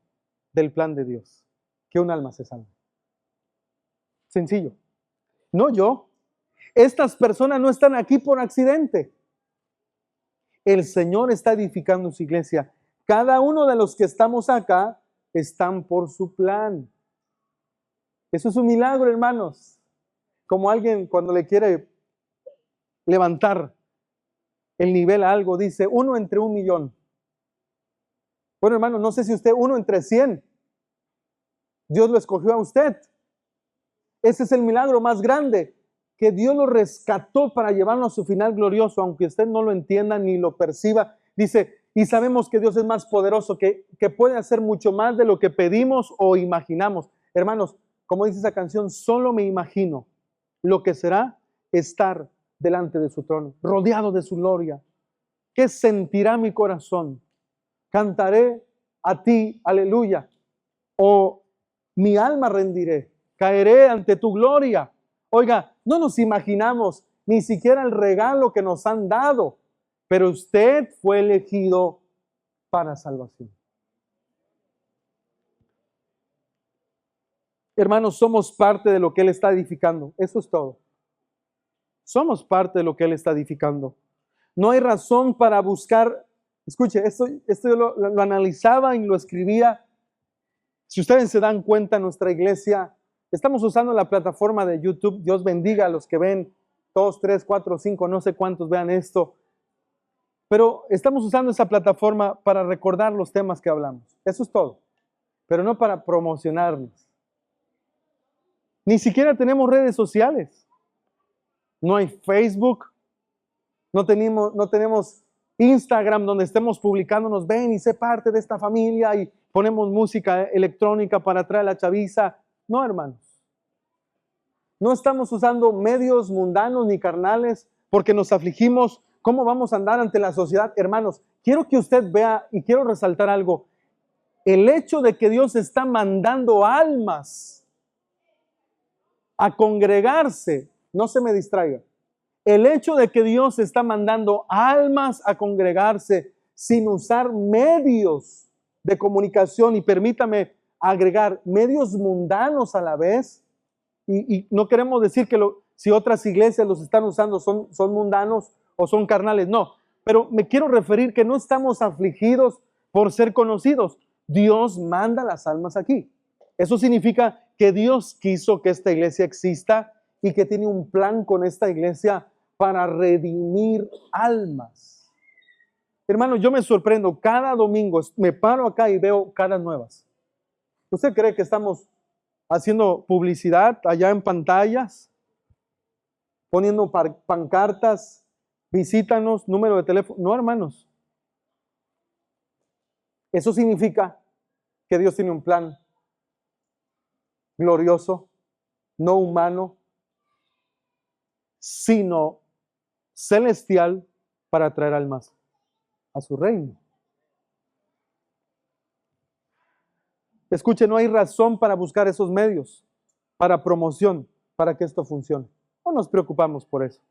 del plan de Dios, que un alma se salve. Sencillo. No yo. Estas personas no están aquí por accidente. El Señor está edificando su iglesia. Cada uno de los que estamos acá están por su plan. Eso es un milagro, hermanos. Como alguien cuando le quiere levantar el nivel a algo, dice 1 entre 1,000,000. Bueno, hermano, no sé si usted 1 entre 100. Dios lo escogió a usted. Ese es el milagro más grande, que Dios lo rescató para llevarlo a su final glorioso, aunque usted no lo entienda ni lo perciba. Dice, y sabemos que Dios es más poderoso, que puede hacer mucho más de lo que pedimos o imaginamos. Hermanos, como dice esa canción, solo me imagino lo que será estar delante de su trono, rodeado de su gloria. ¿Qué sentirá mi corazón? Cantaré a ti, aleluya, o mi alma rendiré, caeré ante tu gloria. Oiga, no nos imaginamos ni siquiera el regalo que nos han dado, pero usted fue elegido para salvación. Hermanos, somos parte de lo que Él está edificando. Eso es todo. Somos parte de lo que Él está edificando. No hay razón para buscar. Escuche, esto yo lo analizaba y lo escribía. Si ustedes se dan cuenta, nuestra iglesia, estamos usando la plataforma de YouTube. Dios bendiga a los que ven 2, 3, 4, 5, no sé cuántos vean esto. Pero estamos usando esa plataforma para recordar los temas que hablamos. Eso es todo. Pero no para promocionarnos. Ni siquiera tenemos redes sociales. No hay Facebook. No tenemos Instagram donde estemos publicándonos. Ven y sé parte de esta familia y ponemos música electrónica para atraer a la chaviza. No, hermanos. No estamos usando medios mundanos ni carnales porque nos afligimos. ¿Cómo vamos a andar ante la sociedad? Hermanos, quiero que usted vea y quiero resaltar algo. El hecho de que Dios está mandando almas a congregarse, no se me distraiga. El hecho de que Dios está mandando almas a congregarse sin usar medios de comunicación, y permítame agregar medios mundanos a la vez, y no queremos decir que si otras iglesias los están usando son mundanos o son carnales, no, pero me quiero referir que no estamos afligidos por ser conocidos. Dios manda las almas aquí. Eso significa que Dios quiso que esta iglesia exista y que tiene un plan con esta iglesia para redimir almas. Hermano, yo me sorprendo cada domingo, me paro acá y veo caras nuevas. ¿Usted cree que estamos haciendo publicidad allá en pantallas, poniendo pancartas, visítanos, número de teléfono? No, hermanos. Eso significa que Dios tiene un plan glorioso, no humano, sino celestial para traer almas a su reino. Escuche, no hay razón para buscar esos medios para promoción, para que esto funcione. No nos preocupamos por eso.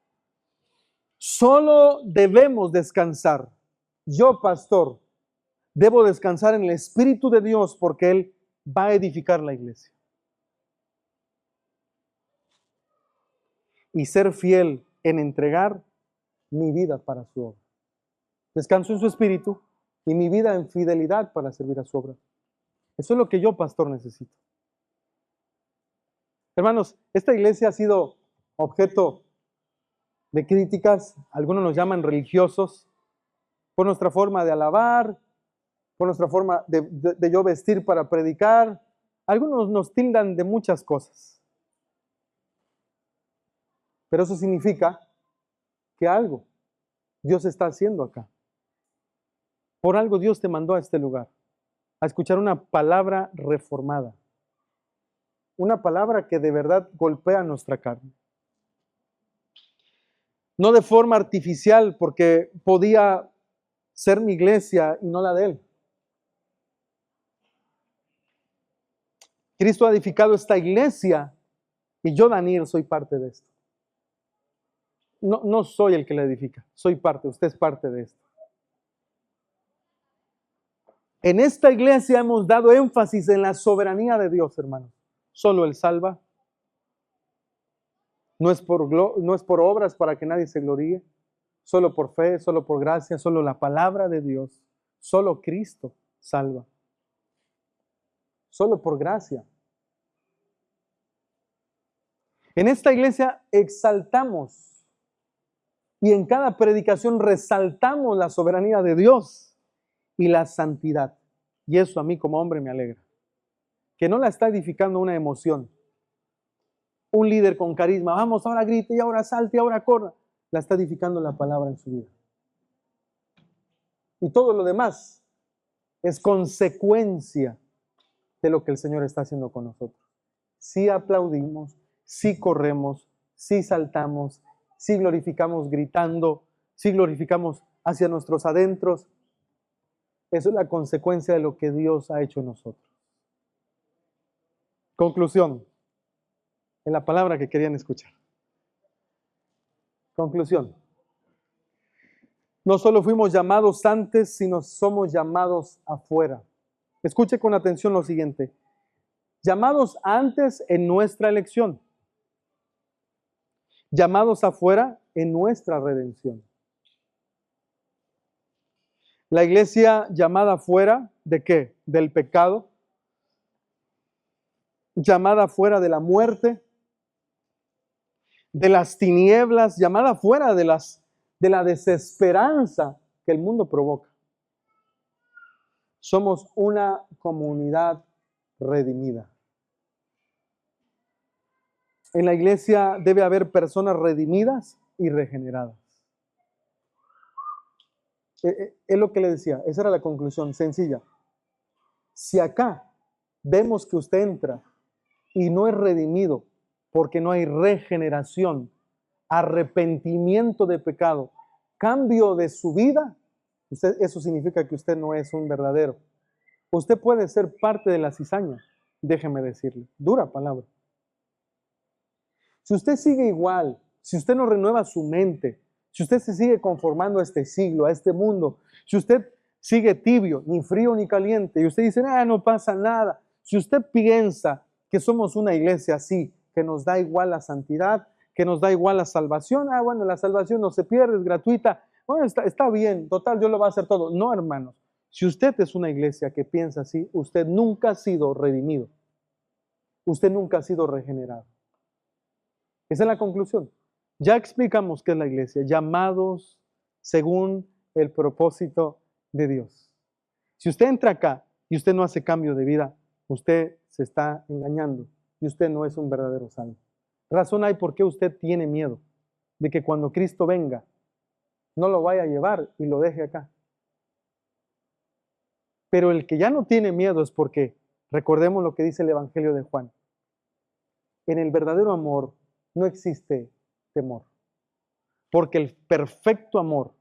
Solo debemos descansar. Yo, pastor, debo descansar en el Espíritu de Dios porque Él va a edificar la iglesia. Y ser fiel en entregar mi vida para su obra. Descanso en su Espíritu y mi vida en fidelidad para servir a su obra. Eso es lo que yo, pastor, necesito. Hermanos, esta iglesia ha sido objeto de críticas. Algunos nos llaman religiosos por nuestra forma de alabar, por nuestra forma de yo vestir para predicar. Algunos nos tildan de muchas cosas. Pero eso significa que algo Dios está haciendo acá. Por algo Dios te mandó a este lugar, a escuchar una palabra reformada. Una palabra que de verdad golpea nuestra carne. No de forma artificial, porque podía ser mi iglesia y no la de Él. Cristo ha edificado esta iglesia y yo, Daniel, soy parte de esto. No soy el que la edifica, soy parte, usted es parte de esto. En esta iglesia hemos dado énfasis en la soberanía de Dios, hermanos. Solo Él salva. No es por obras para que nadie se gloríe. Solo por fe, solo por gracia, solo la palabra de Dios. Solo Cristo salva. Solo por gracia. En esta iglesia exaltamos y en cada predicación resaltamos la soberanía de Dios y la santidad. Y eso a mí como hombre me alegra. Que no la está edificando una emoción. un líder con carisma, vamos, ahora grite y ahora salte y ahora corra, la está edificando la palabra en su vida. Y todo lo demás es consecuencia de lo que el Señor está haciendo con nosotros. Si aplaudimos, si corremos, si saltamos, si glorificamos gritando, si glorificamos hacia nuestros adentros, eso es la consecuencia de lo que Dios ha hecho en nosotros. Conclusión, en la palabra que querían escuchar. Conclusión. No solo fuimos llamados antes, sino somos llamados afuera. Escuche con atención lo siguiente. Llamados antes en nuestra elección. Llamados afuera en nuestra redención. La iglesia llamada afuera, ¿de qué? Del pecado. Llamada afuera de la muerte, de las tinieblas, llamada afuera de la desesperanza que el mundo provoca. Somos una comunidad redimida. En la iglesia debe haber personas redimidas y regeneradas. Es lo que le decía, esa era la conclusión sencilla. Si acá vemos que usted entra y no es redimido porque no hay regeneración, arrepentimiento de pecado, cambio de su vida, eso significa que usted no es un verdadero. Usted puede ser parte de la cizaña, déjeme decirle, dura palabra. Si usted sigue igual, si usted no renueva su mente, si usted se sigue conformando a este siglo, a este mundo, si usted sigue tibio, ni frío ni caliente, y usted dice, no pasa nada. Si usted piensa que somos una iglesia así, que nos da igual la santidad, que nos da igual la salvación, bueno, la salvación no se pierde, es gratuita, bueno, está bien, total, Dios lo va a hacer todo. No, hermanos, si usted es una iglesia que piensa así, usted nunca ha sido redimido, usted nunca ha sido regenerado. Esa es la conclusión. Ya explicamos qué es la iglesia, llamados según el propósito de Dios. Si usted entra acá y usted no hace cambio de vida, usted se está engañando y usted no es un verdadero salvo. Razón hay por qué usted tiene miedo de que cuando Cristo venga, no lo vaya a llevar y lo deje acá. Pero el que ya no tiene miedo es porque, recordemos lo que dice el Evangelio de Juan, en el verdadero amor no existe temor, porque el perfecto amor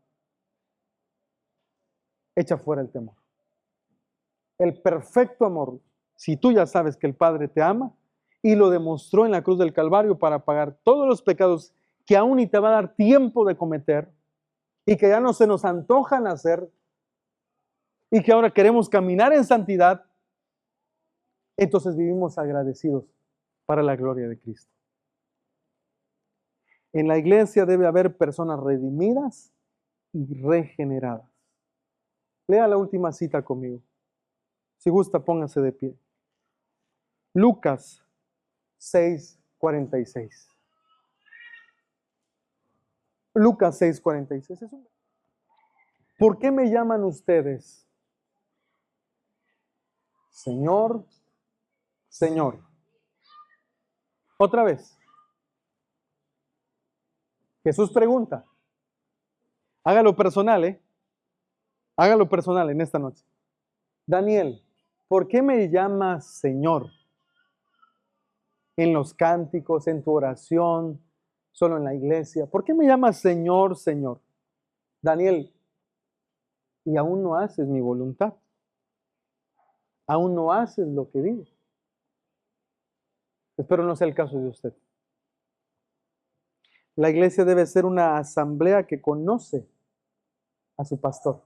echa fuera el temor. El perfecto amor, si tú ya sabes que el Padre te ama y lo demostró en la cruz del Calvario para pagar todos los pecados que aún ni te va a dar tiempo de cometer y que ya no se nos antojan hacer y que ahora queremos caminar en santidad, entonces vivimos agradecidos para la gloria de Cristo. En la iglesia debe haber personas redimidas y regeneradas. Lea la última cita conmigo. Si gusta, póngase de pie. Lucas 6:46. Lucas 6:46. ¿Por qué me llaman ustedes Señor, Señor? Otra vez. Jesús pregunta. Hágalo personal, Hágalo personal en esta noche. Daniel, ¿por qué me llamas Señor? En los cánticos, en tu oración, solo en la iglesia. ¿Por qué me llamas Señor, Señor? Daniel, y aún no haces mi voluntad. Aún no haces lo que digo. Espero no sea el caso de usted. La iglesia debe ser una asamblea que conoce a su pastor.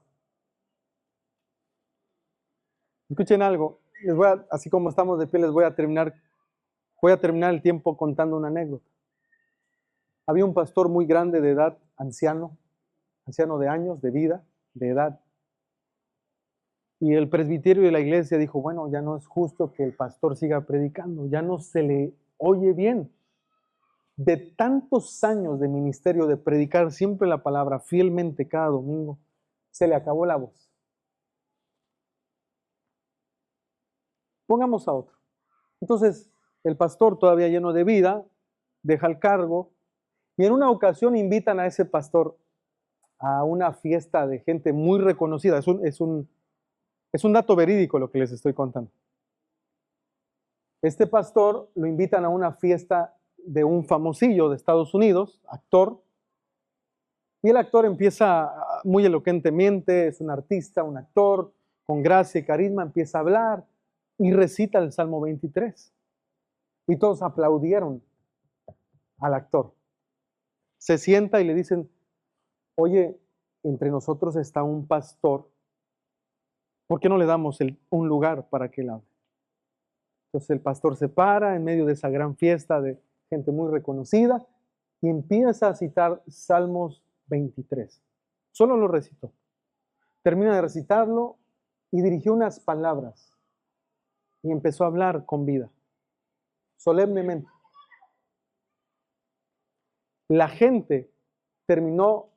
Escuchen algo. Así como estamos de pie, les voy a terminar el tiempo contando una anécdota. Había un pastor muy grande de edad, anciano de años, de vida, de edad. Y el presbiterio de la iglesia dijo, bueno, ya no es justo que el pastor siga predicando, ya no se le oye bien. De tantos años de ministerio, de predicar siempre la palabra fielmente cada domingo, se le acabó la voz. Pongamos a otro. Entonces, el pastor todavía lleno de vida, deja el cargo y en una ocasión invitan a ese pastor a una fiesta de gente muy reconocida. Es un dato verídico lo que les estoy contando. Este pastor lo invitan a una fiesta de un famosillo de Estados Unidos, actor, y el actor empieza muy elocuentemente, es un artista, un actor, con gracia y carisma, empieza a hablar y recita el Salmo 23. Y todos aplaudieron al actor. Se sienta y le dicen, oye, entre nosotros está un pastor, ¿por qué no le damos un lugar para que él hable? Entonces el pastor se para en medio de esa gran fiesta de gente muy reconocida y empieza a citar Salmos 23. Solo lo recitó. Termina de recitarlo y dirigió unas palabras y empezó a hablar con vida, solemnemente. La gente terminó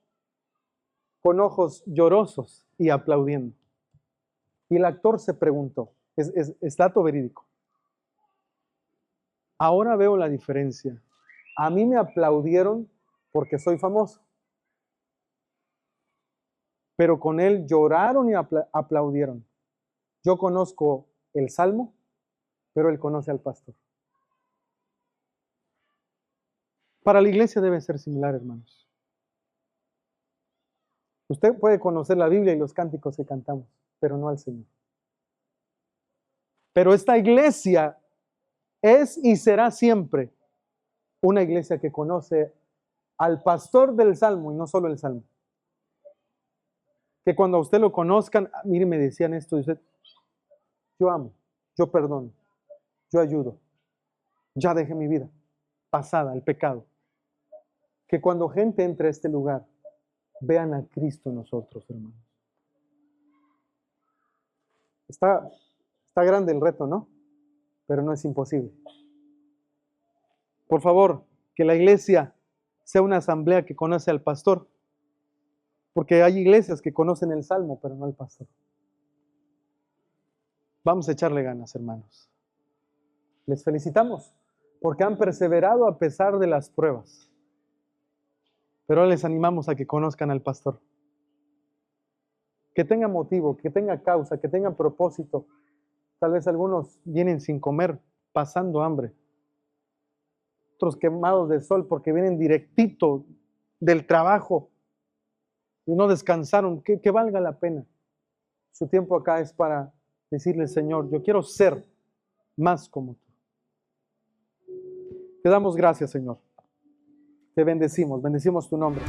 con ojos llorosos y aplaudiendo. Y el actor se preguntó, es dato verídico, ahora veo la diferencia. A mí me aplaudieron porque soy famoso, pero con él lloraron y aplaudieron. Yo conozco el Salmo, pero él conoce al pastor. Para la iglesia debe ser similar, hermanos. Usted puede conocer la Biblia y los cánticos que cantamos, pero no al Señor. Pero esta iglesia es y será siempre una iglesia que conoce al pastor del Salmo y no solo el Salmo. Que cuando a usted lo conozcan, mire, me decían esto, y usted, yo amo, yo perdono, yo ayudo, ya dejé mi vida pasada, el pecado. Que cuando gente entre a este lugar, vean a Cristo en nosotros, hermanos. Está grande el reto, ¿no? Pero no es imposible. Por favor, que la iglesia sea una asamblea que conoce al pastor. Porque hay iglesias que conocen el Salmo, pero no al pastor. Vamos a echarle ganas, hermanos. Les felicitamos porque han perseverado a pesar de las pruebas. Pero les animamos a que conozcan al pastor. Que tenga motivo, que tenga causa, que tenga propósito. Tal vez algunos vienen sin comer, pasando hambre. Otros quemados de sol porque vienen directito del trabajo y no descansaron. Que valga la pena. Su tiempo acá es para decirle, Señor, yo quiero ser más como tú. Te damos gracias, Señor. Te bendecimos tu nombre.